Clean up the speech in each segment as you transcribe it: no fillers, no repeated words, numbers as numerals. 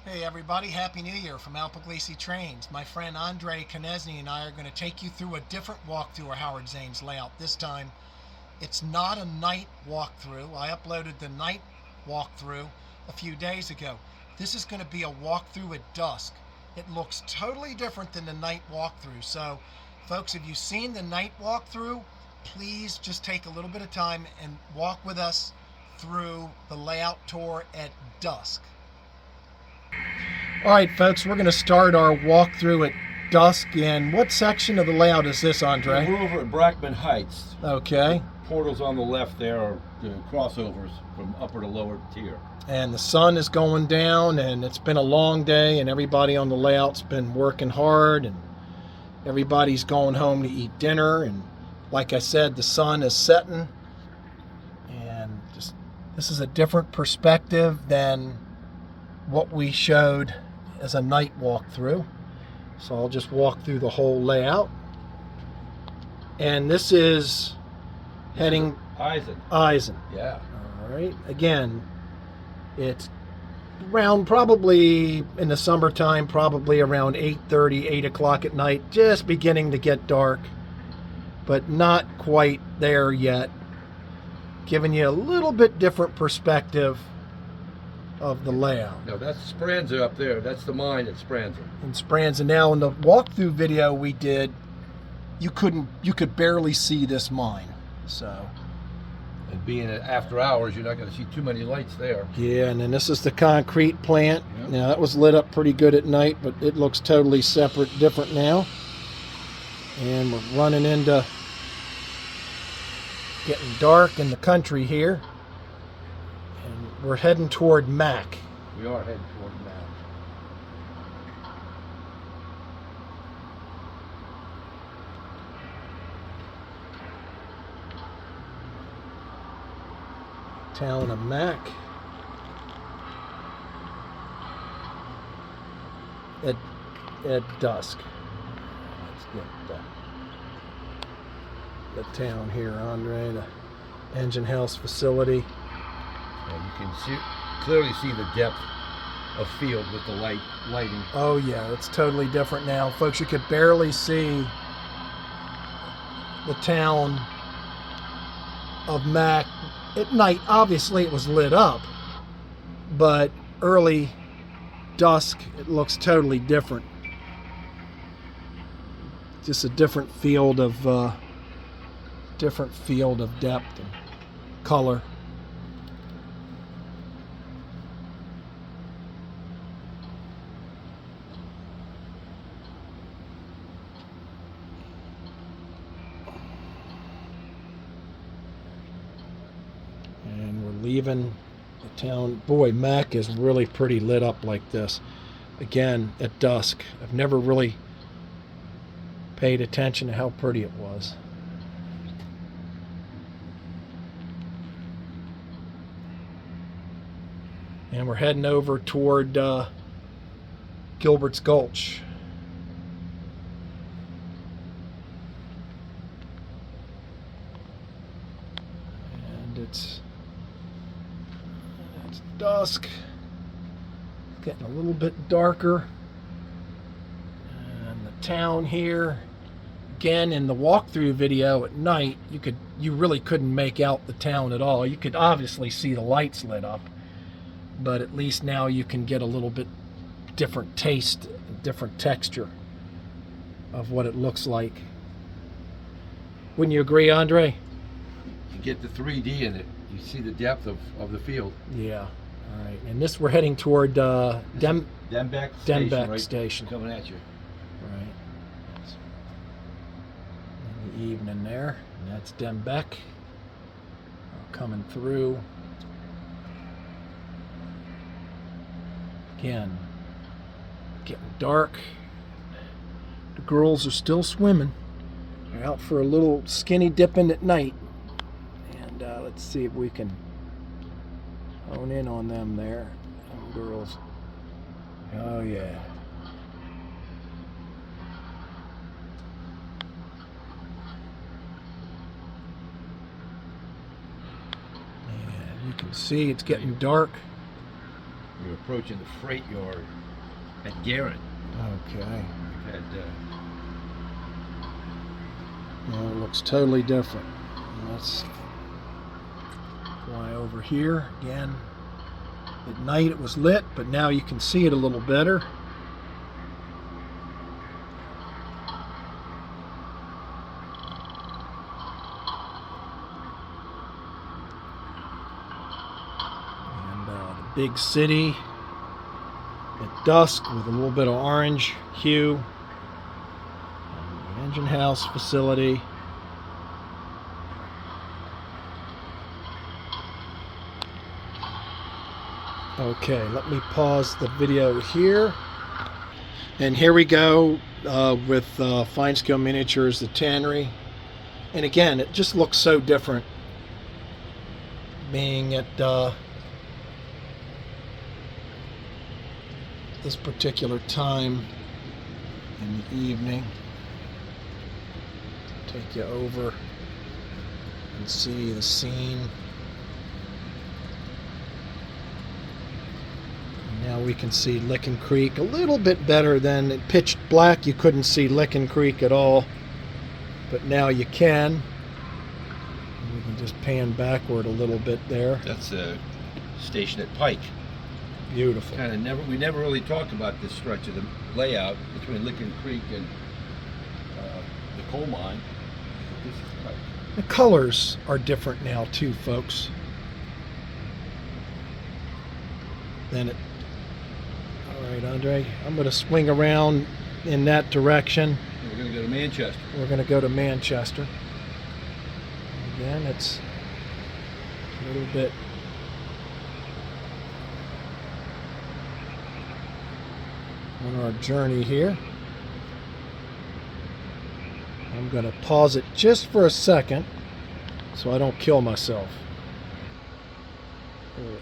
Hey everybody, Happy New Year from Alpuglisi Trains. My friend Andre Koneczny and I are going to take you through a different walkthrough of Howard Zane's layout. This time, it's not a night walkthrough. I uploaded the night walkthrough a few days ago. This is going to be a walkthrough at dusk. It looks totally different than the night walkthrough. So, folks, if you've seen the night walkthrough, please just take a little bit of time and walk with us through the layout tour at dusk. All right, folks, we're going to start our walkthrough at dusk. And what section of the layout is this, Andre? We're over at Brackman Heights. Okay. The portals on the left there are the crossovers from upper to lower tier. And the sun is going down, and it's been a long day, and everybody on the layout's been working hard, and everybody's going home to eat dinner. And like I said, the sun is setting, and just this is a different perspective than what we showed as a night walkthrough. So I'll just walk through the whole layout. And this is heading Eisen. Yeah. All right. Again, it's around probably in the summertime, probably around 8:30, 8 o'clock at night, just beginning to get dark, but not quite there yet. Giving you a little bit different perspective of the layout. No, that's Speranza up there. That's the mine at Speranza. In Speranza. Now, in the walkthrough video we did, you could barely see this mine. So, And being at after hours, you're not going to see too many lights there. yeah, and then this is the concrete plant. Yep. Now, that was lit up pretty good at night, but it looks totally separate, different now. And we're running into getting dark in the country here. And we're heading toward Mac. We are heading toward that. Town of Mac. At dusk. Let's get the town here, Andre, the engine house facility. And you can clearly see the depth of field with the lighting. Oh yeah, it's totally different now. Folks, you could barely see the town of Mac at night. Obviously it was lit up, but early dusk it looks totally different. Just a different field of depth and color. And we're leaving the town. Boy, Mac is really pretty lit up like this. Again, at dusk. I've never really paid attention to how pretty it was. And we're heading over toward Gilbert's Gulch. And it's dusk. It's getting a little bit darker. And the town here, again, in the walkthrough video at night, you really couldn't make out the town at all. You could obviously see the lights lit up, but at least now you can get a little bit different taste, different texture of what it looks like. Wouldn't you agree, Andre? You get the 3D in it. You see the depth of the field. Yeah. All right. And this, we're heading toward Dembeck Station, Dembeck right? Station. Coming at you. Right. In the evening there. And that's Dembeck. Coming through. Again, getting dark. The girls are still swimming. They're out for a little skinny dipping at night. And let's see if we can hone in on them there. Them girls. Oh yeah. You can see it's getting dark. approaching the freight yard at Garrett. Okay. We've had Well, it looks totally different. Let's fly over here again. At night it was lit, but now you can see it a little better. And the big city at dusk with a little bit of orange hue. And the engine house facility. Okay, let me pause the video here. And here we go with Fine Scale Miniatures, the tannery. And again, it just looks so different being at this particular time in the evening. Take you over and see the scene. Now we can see Licking Creek a little bit better than it pitched black. You couldn't see Licking Creek at all, but now you can. We can just pan backward a little bit there. that's a station at Pike. Beautiful. We never really talked about this stretch of the layout between Licking Creek and the coal mine. This is Pike. The colors are different now too, folks. Then it. All right, Andre, I'm going to swing around in that direction. We're going to go to Manchester. We're going to go to Manchester. Again, it's a little bit on our journey here. I'm going to pause it just for a second so I don't kill myself.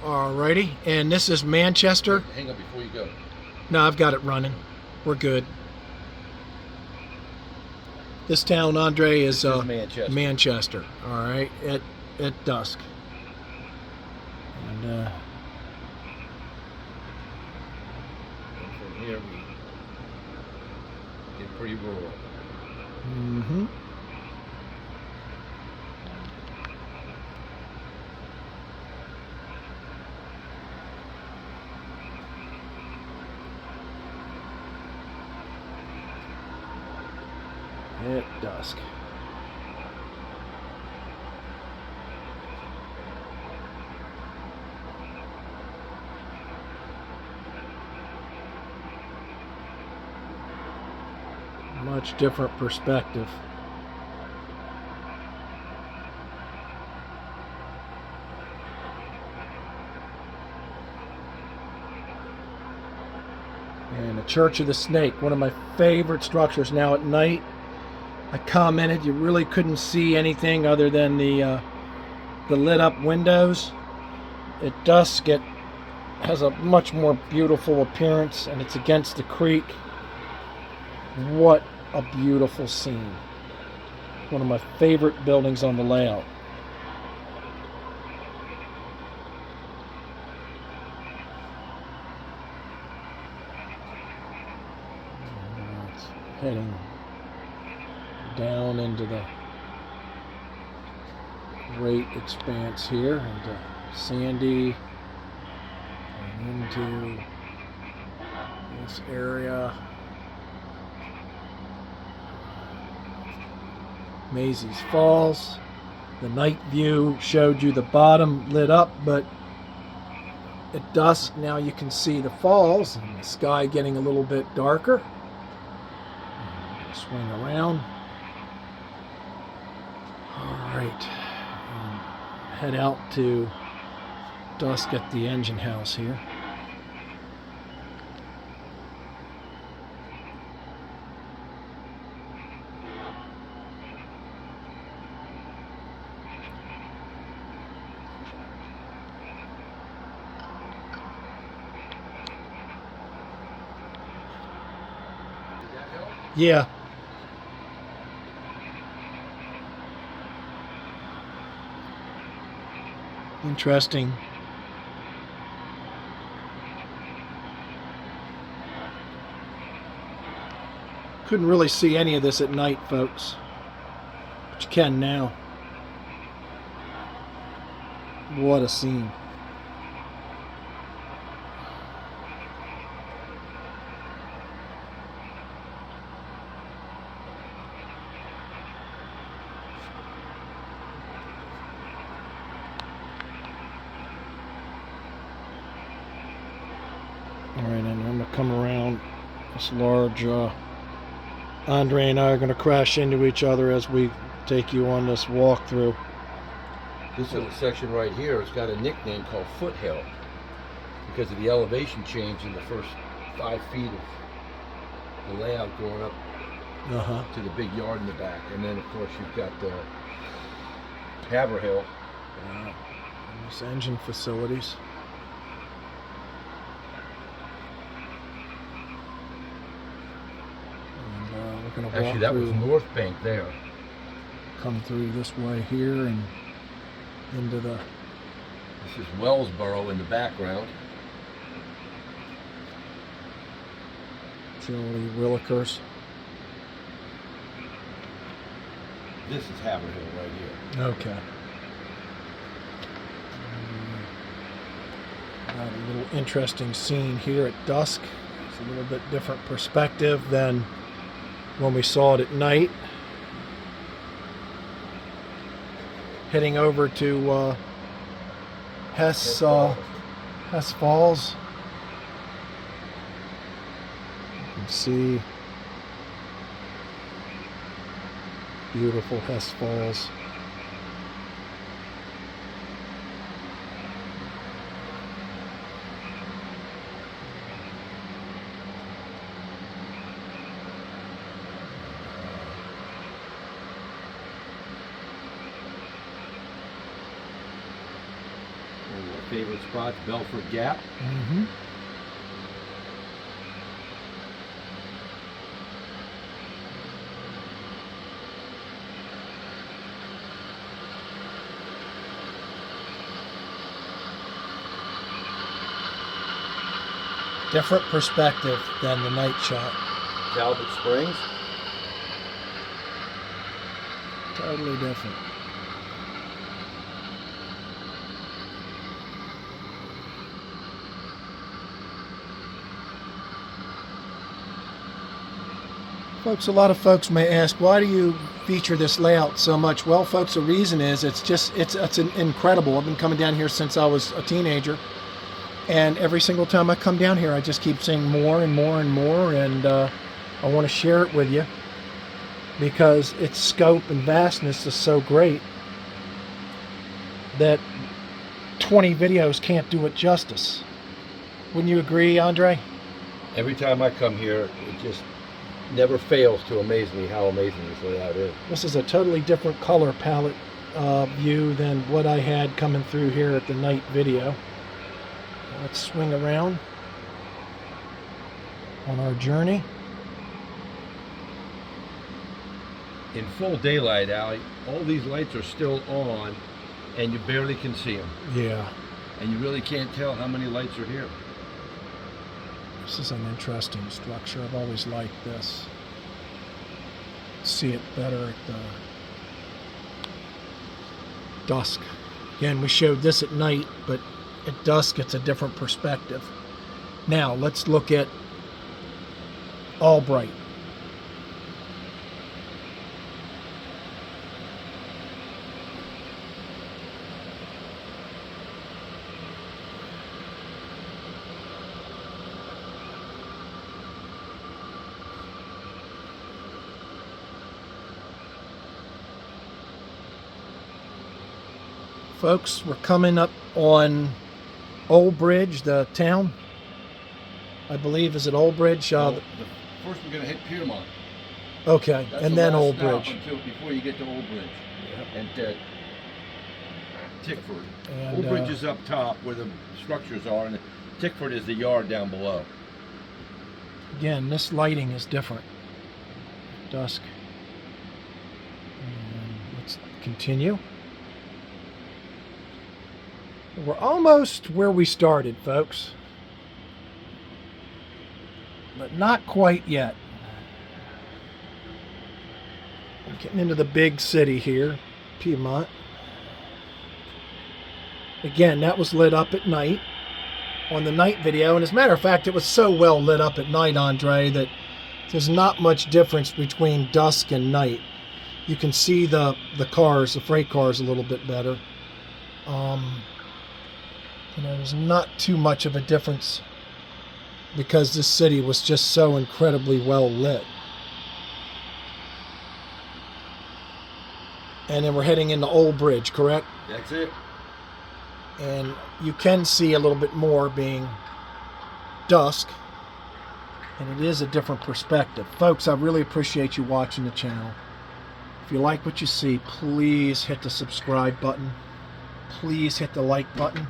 Alrighty, and this is Manchester. Hang up before you go. No, I've got it running. We're good. This town, Andre, is Manchester. Manchester. All right, at dusk. And from here we get pretty rural. mm-hmm. At dusk. Much different perspective. And the Church of the Snake, one of my favorite structures. Now at night, I commented you really couldn't see anything other than the lit up windows. At dusk it has a much more beautiful appearance, and it's against the creek. What a beautiful scene. One of my favorite buildings on the layout. And it's heading down into the great expanse here, into Sandy, and into this area. Maisie's Falls. The night view showed you the bottom lit up, but at dusk now you can see the falls and the sky getting a little bit darker. Swing around. Alright, head out to dusk at the engine house here. Yeah. Interesting. Couldn't really see any of this at night, folks, but you can now. What a scene. All right, and I'm going to come around this large, Andre and I are going to crash into each other as we take you on this walkthrough. This little section right here has got a nickname called Foothill because of the elevation change in the first 5 feet of the layout going up to the big yard in the back. And then, of course, you've got the Haverhill. These engine facilities. And we're going to walk Actually, that was through, North Bank there. come through this way here and into the... This is Wellsboro in the background. Jolly Willikers. This is Haverhill right here. Okay. Got a little interesting scene here at dusk. It's a little bit different perspective than when we saw it at night. Heading over to Hess Falls. You can see beautiful Hess Falls. One of my favorite spots, Belford Gap. Mm-hmm. Different perspective than the night shot. Talbot Springs. Totally different. Folks, a lot of folks may ask, why do you feature this layout so much? Well, folks, the reason is it's incredible. I've been coming down here since I was a teenager. And every single time I come down here, I just keep seeing more and more and more, and I want to share it with you because its scope and vastness is so great that 20 videos can't do it justice. Wouldn't you agree, Andre? Every time I come here, it just never fails to amaze me how amazing this layout is. This is a totally different color palette view than what I had coming through here at the night video. Let's swing around on our journey. In full daylight, Allie, all these lights are still on and you barely can see them. Yeah. And you really can't tell how many lights are here. This is an interesting structure. I've always liked this. See it better at the dusk. Again, we showed this at night, but at dusk it's a different perspective. Now let's look at Oldbridge. Folks, we're coming up on Oldbridge, the town. I believe, is it Oldbridge? First we're going to hit Piermont. Okay, That's and the then last Oldbridge. stop before you get to Oldbridge. Yep. And Tickford. And, Oldbridge is up top where the structures are, and Tickford is the yard down below. Again, this lighting is different. Dusk. And let's continue. We're almost where we started, folks. But not quite yet. Getting into the big city here, Piedmont. Again, that was lit up at night on the night video. And as a matter of fact, it was so well lit up at night, Andre, that there's not much difference between dusk and night. You can see the cars, the freight cars, a little bit better. There's not too much of a difference because this city was just so incredibly well lit. And then we're heading into Oldbridge, correct? That's it. And you can see a little bit more being dusk, and it is a different perspective. Folks, I really appreciate you watching the channel. If you like what you see, please hit the subscribe button. Please hit the like button.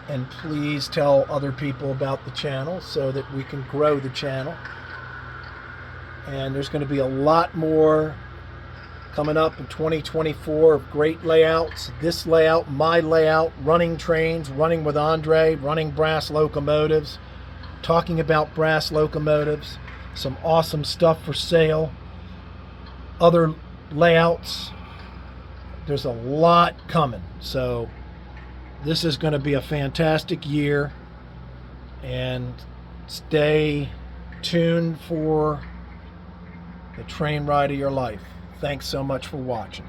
And please tell other people about the channel so that we can grow the channel. And there's going to be a lot more coming up in 2024 of great layouts. This layout, my layout, running trains, running with Andre, running brass locomotives, talking about brass locomotives, some awesome stuff for sale, other layouts. There's a lot coming. So this is going to be a fantastic year, and stay tuned for the train ride of your life. Thanks so much for watching.